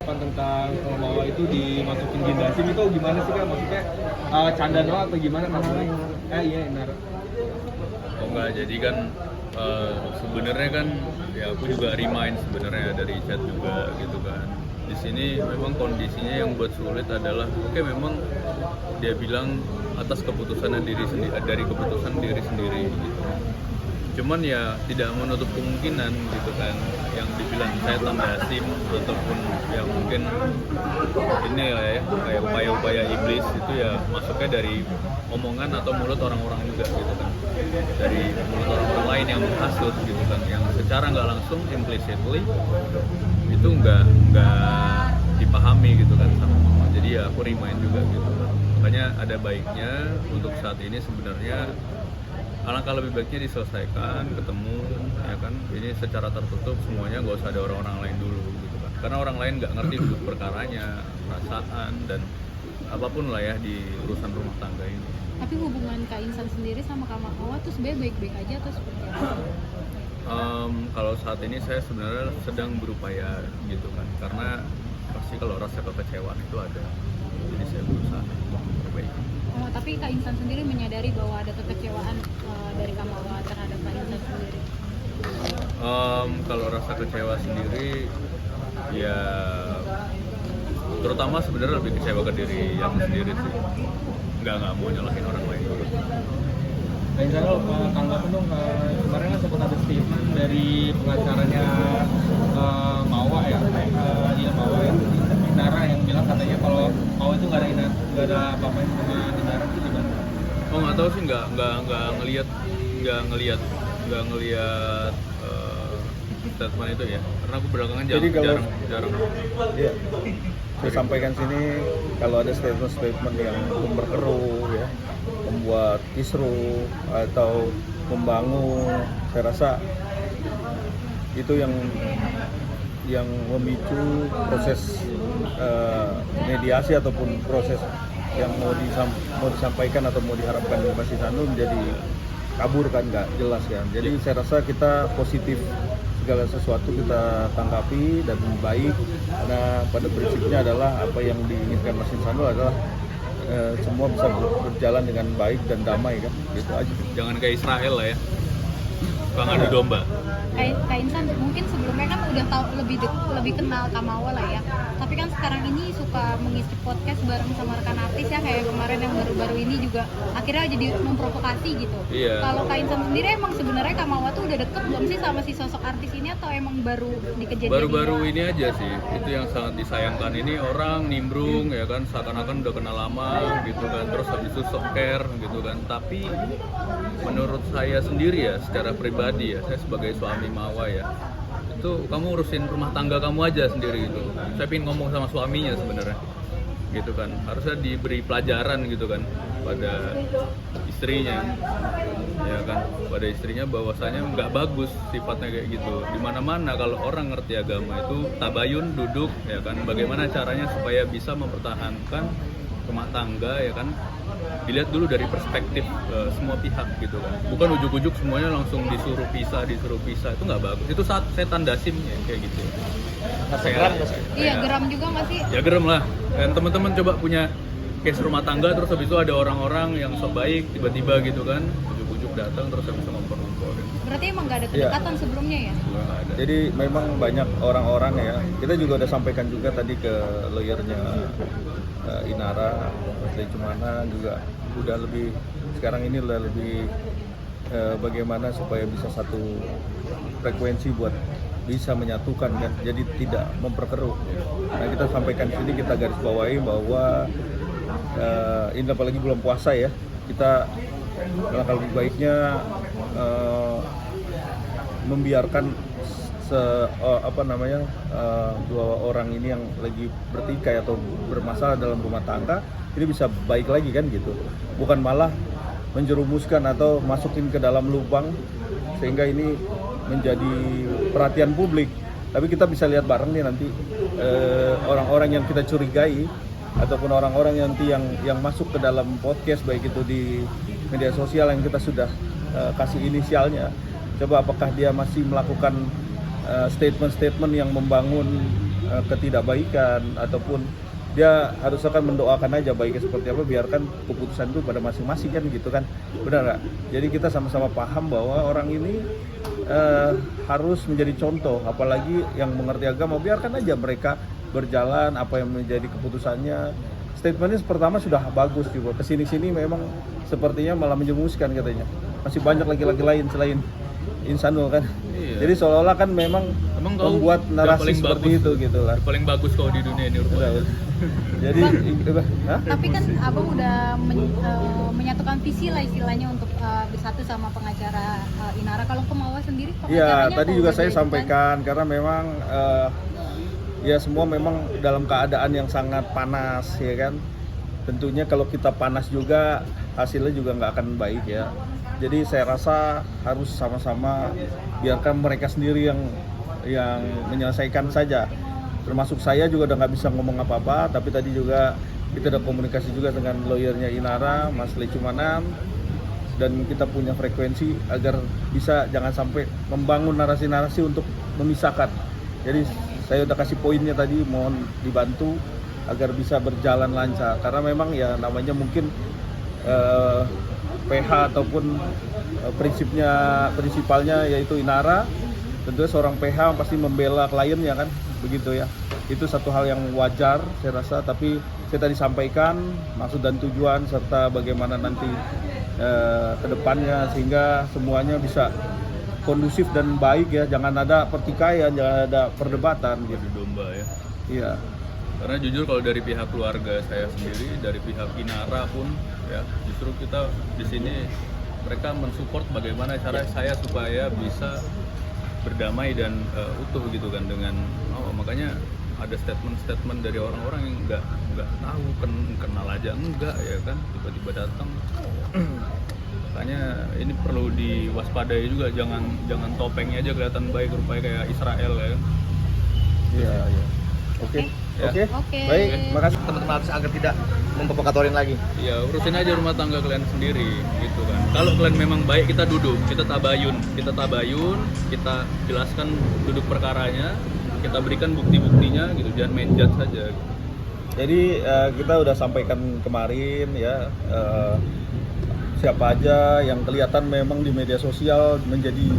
anggapan tentang kalau Mawa itu dimasukin Gindasim itu gimana sih Kak? Maksudnya canda doang atau gimana maksudnya? Iya Inara. Oh enggak, jadi kan sebenarnya kan ya aku juga remind sebenarnya dari chat juga gitu kan. Di sini memang kondisinya yang buat sulit adalah oke, memang dia bilang atas keputusan diri sendiri, dari keputusan diri sendiri gitu. Cuman ya tidak menutup kemungkinan gitu kan yang dibilang saya tandasim ataupun ya mungkin ini ya kayak upaya-upaya iblis itu ya masuknya dari omongan atau mulut orang-orang juga gitu kan, dari mulut orang-orang lain yang menghasut gitu kan, yang secara nggak langsung implicitly itu nggak dipahami gitu kan sama mama. Jadi ya aku remind juga gitu kan, makanya ada baiknya untuk saat ini sebenarnya alangkah lebih baiknya diselesaikan, ketemu, ya kan, ini secara tertutup semuanya, nggak usah ada orang-orang lain dulu gitu kan, karena orang lain nggak ngerti duduk perkaranya, perasaan dan apapun lah ya di urusan rumah tangga ini. Tapi hubungan Kak Insan sendiri sama Kak Mawa tuh sebenarnya baik-baik aja atau seperti apa? Kalau saat ini saya sebenarnya sedang berupaya gitu kan, karena pasti kalau rasa kekecewaan itu ada, jadi saya berusaha untuk memperbaiki. Oh, tapi Kak Insan sendiri menyadari bahwa ada kekecewaan dari Kak Mawa terhadap Kak Insan sendiri? Kalau rasa kecewa sendiri, ya terutama sebenarnya lebih kecewa ke diri yang sendiri sih. Nggak mau nyalahin orang lain. Nah, misalnya tanggapan dong, kemarin kan sempat ada statement dari pengacaranya Mawa ya, Mawa ya, Inara yang bilang katanya kalau Mawa itu nggak ada apa-apa sama Inara itu gimana? Oh nggak tahu sih, nggak ngelihat statement itu ya, karena aku belakangan jarang. Iya. Saya sampaikan sini kalau ada statement yang memperkeruh ya, membuat kisruh atau membangun, saya rasa itu yang memicu proses mediasi ataupun proses yang mau disampaikan atau mau diharapkan di Mas Ihsanul menjadi kabur kan, nggak jelas kan. Jadi saya rasa kita positif, segala sesuatu kita tanggapi dan baik, karena pada prinsipnya adalah apa yang diinginkan Mas Ihsanul adalah semua bisa berjalan dengan baik dan damai kan, gitu aja. Jangan kayak Israel lah ya, suka ngadu domba. Kak Insan mungkin sebelumnya kan udah tahu lebih kenal Kak Mawa lah ya, tapi kan sekarang ini suka mengisi podcast bareng sama rekan artis ya, kayak kemarin yang baru-baru ini juga akhirnya jadi memprovokasi gitu. Iya. Kalau Kak Insan sendiri emang sebenarnya Kak Mawa tuh udah deket belum sih sama si sosok artis ini, atau emang baru dikejadian? Baru-baru ini aja sih, itu yang sangat disayangkan. Ini orang nimbrung ya kan, seakan-akan udah kenal lama gitu kan, terus habis itu sok care gitu kan. Tapi menurut saya sendiri ya, secara pribadi ya, saya sebagai suami Mawa ya, itu kamu urusin rumah tangga kamu aja sendiri gitu. Saya pengen ngomong sama suaminya sebenarnya gitu kan, harusnya diberi pelajaran gitu kan pada istrinya ya kan, pada istrinya bahwasanya nggak bagus sifatnya kayak gitu. Dimana-mana kalau orang ngerti agama itu tabayun, duduk ya kan, bagaimana caranya supaya bisa mempertahankan rumah tangga ya kan, dilihat dulu dari perspektif semua pihak gitu kan, bukan ujuk-ujuk semuanya langsung disuruh pisah, itu nggak bagus. Itu saat saya tandasim ya, kayak gitu. Iya, geram juga nggak sih? Ya geram lah. Dan teman-teman coba punya case rumah tangga, terus habis itu ada orang-orang yang sok baik tiba-tiba gitu kan, ujuk-ujuk datang terus habis itu ngompor-ngomporin. Berarti emang nggak ada kedekatan sebelumnya ya? Nggak ada. Jadi memang banyak orang-orang ya, kita juga udah sampaikan juga tadi ke lawyernya Inara, Mas Cumana juga udah lebih, sekarang ini udah lebih bagaimana supaya bisa satu frekuensi buat bisa menyatukan kan, jadi tidak memperkeruh. Nah kita sampaikan sini, kita garis bawahi bahwa ini apalagi bulan puasa ya, kita alangkah lebih baiknya membiarkan dua orang ini yang lagi bertikai atau bermasalah dalam rumah tangga ini bisa baik lagi kan gitu, bukan malah menjerumuskan atau masukin ke dalam lubang sehingga ini menjadi perhatian publik. Tapi kita bisa lihat bareng nih nanti orang-orang yang kita curigai ataupun orang-orang nanti yang masuk ke dalam podcast, baik itu di media sosial yang kita sudah kasih inisialnya, coba apakah dia masih melakukan statement-statement yang membangun ketidakbaikan ataupun dia harus akan mendoakan aja baiknya seperti apa, biarkan keputusan itu pada masing-masing kan gitu kan, benar nggak? Jadi kita sama-sama paham bahwa orang ini harus menjadi contoh, apalagi yang mengerti agama, biarkan aja mereka berjalan apa yang menjadi keputusannya. Statementnya pertama sudah bagus juga, kesini-sini memang sepertinya malah menjerumuskan katanya, masih banyak laki-laki lain selain Insanul kan. Iya. Jadi seolah-olah kan memang membuat narasi seperti itu gitu lah. Paling bagus kok di dunia ini rupanya. Jadi Tapi kan abang udah menyatukan visi lah istilahnya untuk bersatu sama pengacara Inara. Kalau Kemawa sendiri ya pengacaranya tadi juga saya diajukan? sampaikan karena memang ya semua memang dalam keadaan yang sangat panas ya kan. Tentunya kalau kita panas juga hasilnya juga nggak akan baik ya. Jadi saya rasa harus sama-sama biarkan mereka sendiri yang menyelesaikan saja. Termasuk saya juga udah nggak bisa ngomong apa-apa, tapi tadi juga kita udah komunikasi juga dengan lawyernya Inara, Mas Lecumanan, dan kita punya frekuensi agar bisa jangan sampai membangun narasi-narasi untuk memisahkan. Jadi saya udah kasih poinnya tadi, mohon dibantu agar bisa berjalan lancar. Karena memang ya namanya mungkin PH ataupun prinsipalnya yaitu Inara, tentunya seorang PH pasti membela kliennya kan, begitu ya. Itu satu hal yang wajar saya rasa, tapi saya tadi sampaikan maksud dan tujuan serta bagaimana nanti ke depannya sehingga semuanya bisa kondusif dan baik ya, jangan ada pertikaian, jangan ada perdebatan gitu. Domba ya. Iya. Karena jujur kalau dari pihak keluarga saya sendiri, dari pihak Inara pun ya, justru kita di sini mereka mensupport bagaimana cara saya supaya bisa berdamai dan utuh gitu kan dengan makanya ada statement dari orang-orang yang nggak tahu kenal aja enggak ya kan, tiba-tiba datang. Makanya ini perlu diwaspadai juga, jangan topengnya aja kelihatan baik rupanya kayak Israel ya kan. Iya, iya. Oke. Baik, makasih teman-teman artis agar tidak memprovokatorin lagi. Ya urusin aja rumah tangga kalian sendiri gitu kan. Kalau kalian memang baik, kita duduk, kita tabayun, kita jelaskan duduk perkaranya, kita berikan bukti-buktinya gitu, jangan main judge saja. Gitu. Jadi kita udah sampaikan kemarin ya, siapa aja yang kelihatan memang di media sosial menjadi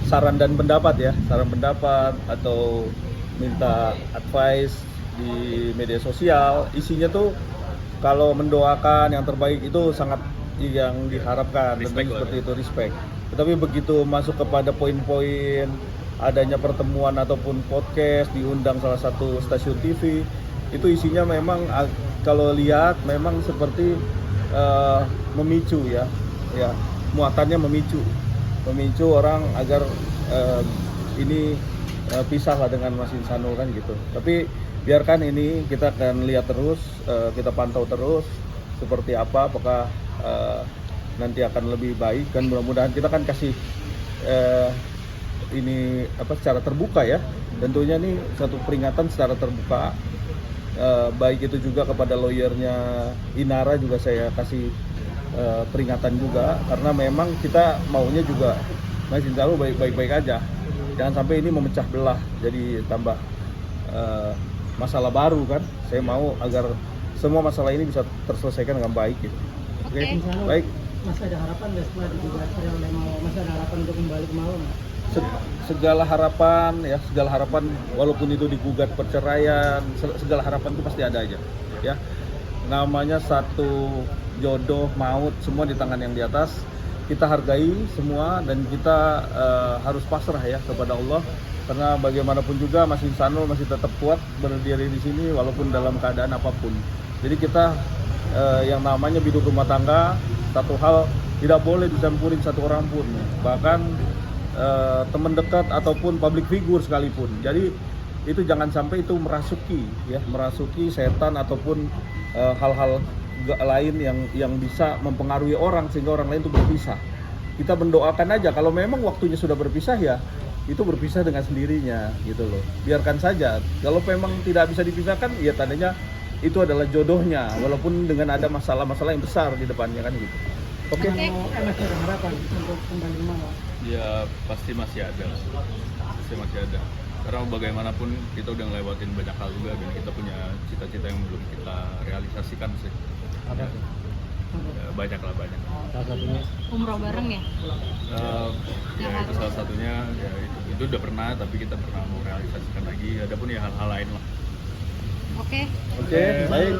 saran dan pendapat ya, saran pendapat atau minta advice di media sosial, isinya tuh kalau mendoakan yang terbaik itu sangat yang diharapkan, tentunya seperti itu, respect. Tetapi begitu masuk kepada poin-poin adanya pertemuan ataupun podcast, diundang salah satu stasiun TV, itu isinya memang kalau lihat memang seperti memicu ya, muatannya memicu orang agar ini pisah lah dengan Mas Insanul kan gitu. Tapi biarkan ini kita akan lihat terus, kita pantau terus seperti apa, apakah nanti akan lebih baik kan, mudah-mudahan kita kan kasih ini secara terbuka ya. Tentunya nih satu peringatan secara terbuka, baik itu juga kepada lawyernya Inara juga saya kasih peringatan juga, karena memang kita maunya juga Mas Insanul baik-baik aja. Jangan sampai ini memecah belah, jadi tambah masalah baru kan. Saya mau agar semua masalah ini bisa terselesaikan dengan baik gitu. Oke. Baik. Masih ada harapan nggak setelah digugat oleh Mawa? Masih ada harapan untuk kembali ke Mawa nggak? Segala harapan walaupun itu digugat perceraian, segala harapan itu pasti ada aja ya. Namanya satu jodoh maut semua di tangan yang di atas. Kita hargai semua dan kita harus pasrah ya kepada Allah, karena bagaimanapun juga Mas Insanul masih tetap kuat berdiri di sini walaupun dalam keadaan apapun. Jadi kita yang namanya hidup rumah tangga, satu hal tidak boleh dicampurin satu orang pun, bahkan teman dekat ataupun public figure sekalipun. Jadi itu jangan sampai itu merasuki setan ataupun hal-hal lain yang bisa mempengaruhi orang sehingga orang lain itu berpisah. Kita mendoakan aja, kalau memang waktunya sudah berpisah ya itu berpisah dengan sendirinya gitu loh. Biarkan saja. Kalau memang tidak bisa dipisahkan ya tandanya itu adalah jodohnya, walaupun dengan ada masalah-masalah yang besar di depannya kan gitu. Oke. Masih ada harapan untuk kembali ke Mawa? Ya pasti masih ada. karena bagaimanapun kita udah ngelewatin banyak hal juga dan kita punya cita-cita yang belum kita realisasikan sih. Apa tuh? Ya, banyak. Salah satunya Umroh bareng ya? Ya itu salah satunya, ya itu udah pernah, tapi kita pernah mau realisasikan lagi. Adapun ya hal-hal lain lah. Oke. Oke, baik.